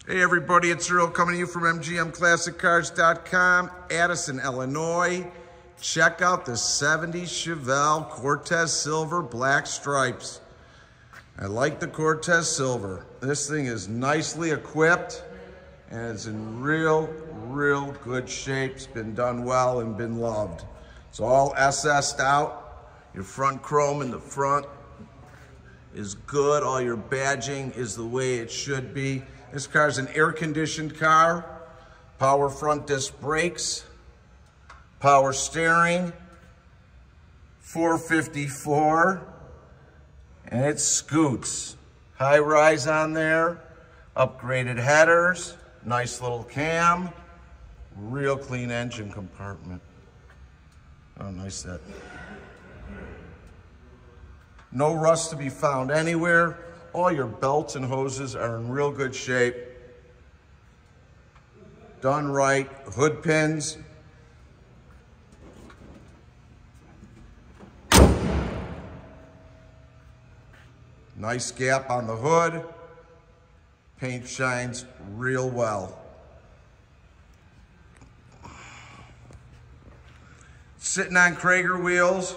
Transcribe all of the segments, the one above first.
Hey everybody, it's Earl coming to you from MGMClassicCars.com, Addison, Illinois. Check out the 70 Chevelle Cortez Silver Black Stripes. I like the Cortez Silver. This thing is nicely equipped and it's in real good shape. It's been done well and been loved. It's all SS'd out. Your front chrome in the front is good. All your badging is the way it should be. This car's an air-conditioned car, power front disc brakes, power steering, 454, and it scoots. High rise on there, upgraded headers, nice little cam, real clean engine compartment. Oh, nice that. No rust to be found anywhere. All your belts and hoses are in real good shape. Done right. Hood pins. Nice gap on the hood. Paint shines real well. Sitting on Crager wheels.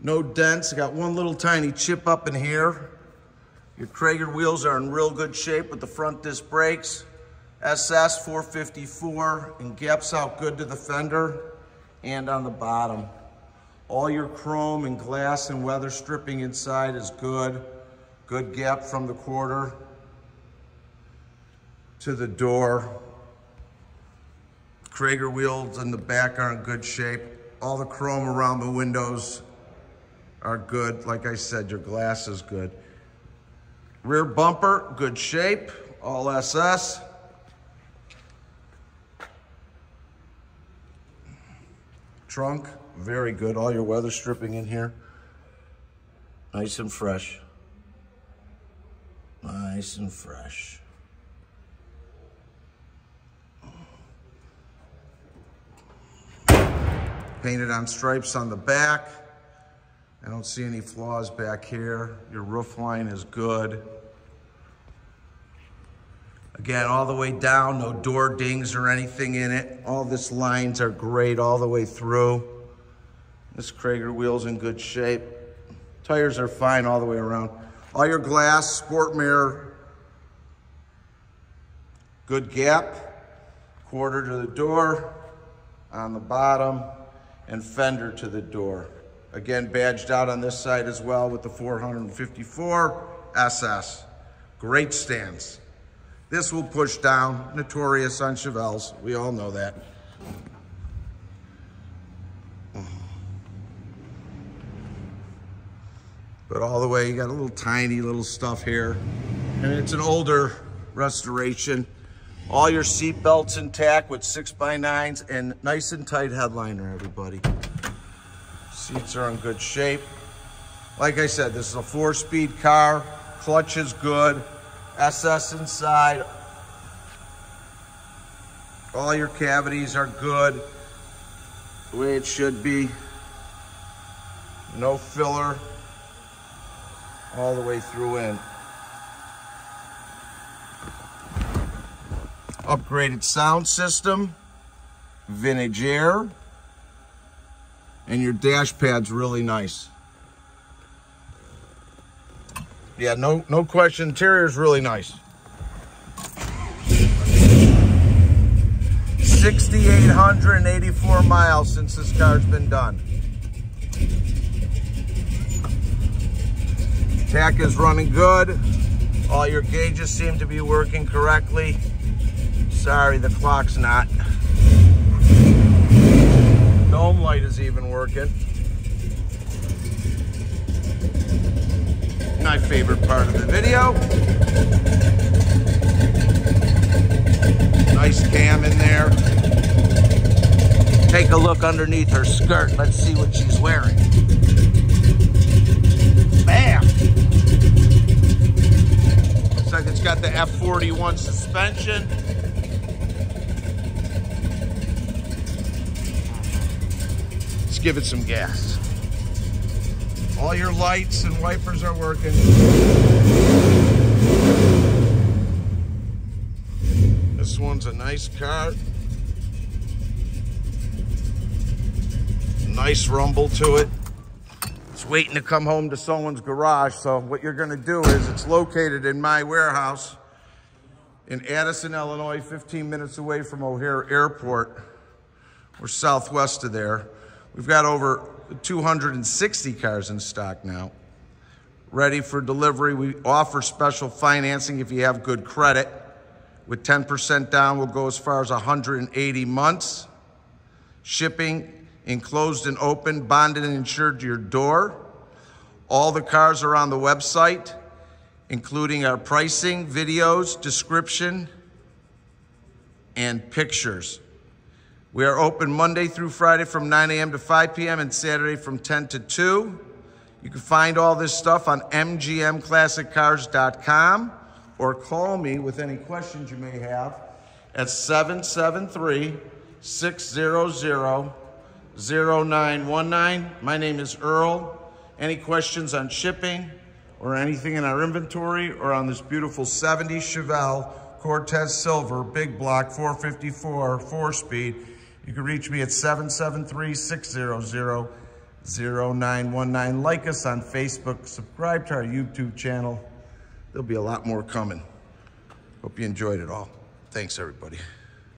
No dents. I got one little tiny chip up in here. Your Crager wheels are in real good shape with the front disc brakes. SS 454 and gaps out good to the fender and on the bottom. All your chrome and glass and weather stripping inside is good. Good gap from the quarter to the door. Crager wheels in the back are in good shape. All the chrome around the windows are good. Like I said, your glass is good. Rear bumper, good shape, all SS. Trunk, very good. All your weather stripping in here. Nice and fresh. Nice and fresh. Painted on stripes on the back. I don't see any flaws back here. Your roof line is good. Again, all the way down, no door dings or anything in it. All this lines are great all the way through. This Crager wheel's in good shape. Tires are fine all the way around. All your glass, sport mirror, good gap, quarter to the door, on the bottom, and fender to the door. Again, badged out on this side as well with the 454 SS. Great stance. This will push down, notorious on Chevelles. We all know that. But all the way, you got a little tiny little stuff here. And it's an older restoration. All your seat belts intact with 6x9s and nice and tight headliner, everybody. Seats are in good shape. Like I said, this is a 4-speed car. Clutch is good. SS inside. All your cavities are good. The way it should be. No filler. All the way through in. Upgraded sound system. Vintage air. And your dash pad's really nice. Yeah, no question. Interior's really nice. 6,884 miles since this car's been done. Tach is running good. All your gauges seem to be working correctly. Sorry, the clock's not. Dome light is even working. My favorite part of the video. Nice cam in there. Take a look underneath her skirt. Let's see what she's wearing. Bam! Looks like it's got the F41 suspension. Give it some gas. All your lights and wipers are working. Nice car. Nice rumble to it. It's waiting to come home to someone's garage. So what you're gonna do is, it's located in my warehouse in Addison, Illinois, 15 minutes away from O'Hare Airport. We're southwest of there. We've got over 260 cars in stock now, ready for delivery. We offer special financing if you have good credit. With 10% down, we'll go as far as 180 months. Shipping enclosed and open, bonded and insured to your door. All the cars are on the website, including our pricing, videos, description, and pictures. We are open Monday through Friday from 9 a.m. to 5 p.m. and Saturday from 10 to 2. You can find all this stuff on mgmclassiccars.com or call me with any questions you may have at 773-600-0919. My name is Earl. Any questions on shipping or anything in our inventory or on this beautiful 70 Chevelle Cortez Silver, big block, 454, 4-speed, you can reach me at 773-600-0919. Like us on Facebook, subscribe to our YouTube channel. There'll be a lot more coming. Hope you enjoyed it all. Thanks, everybody.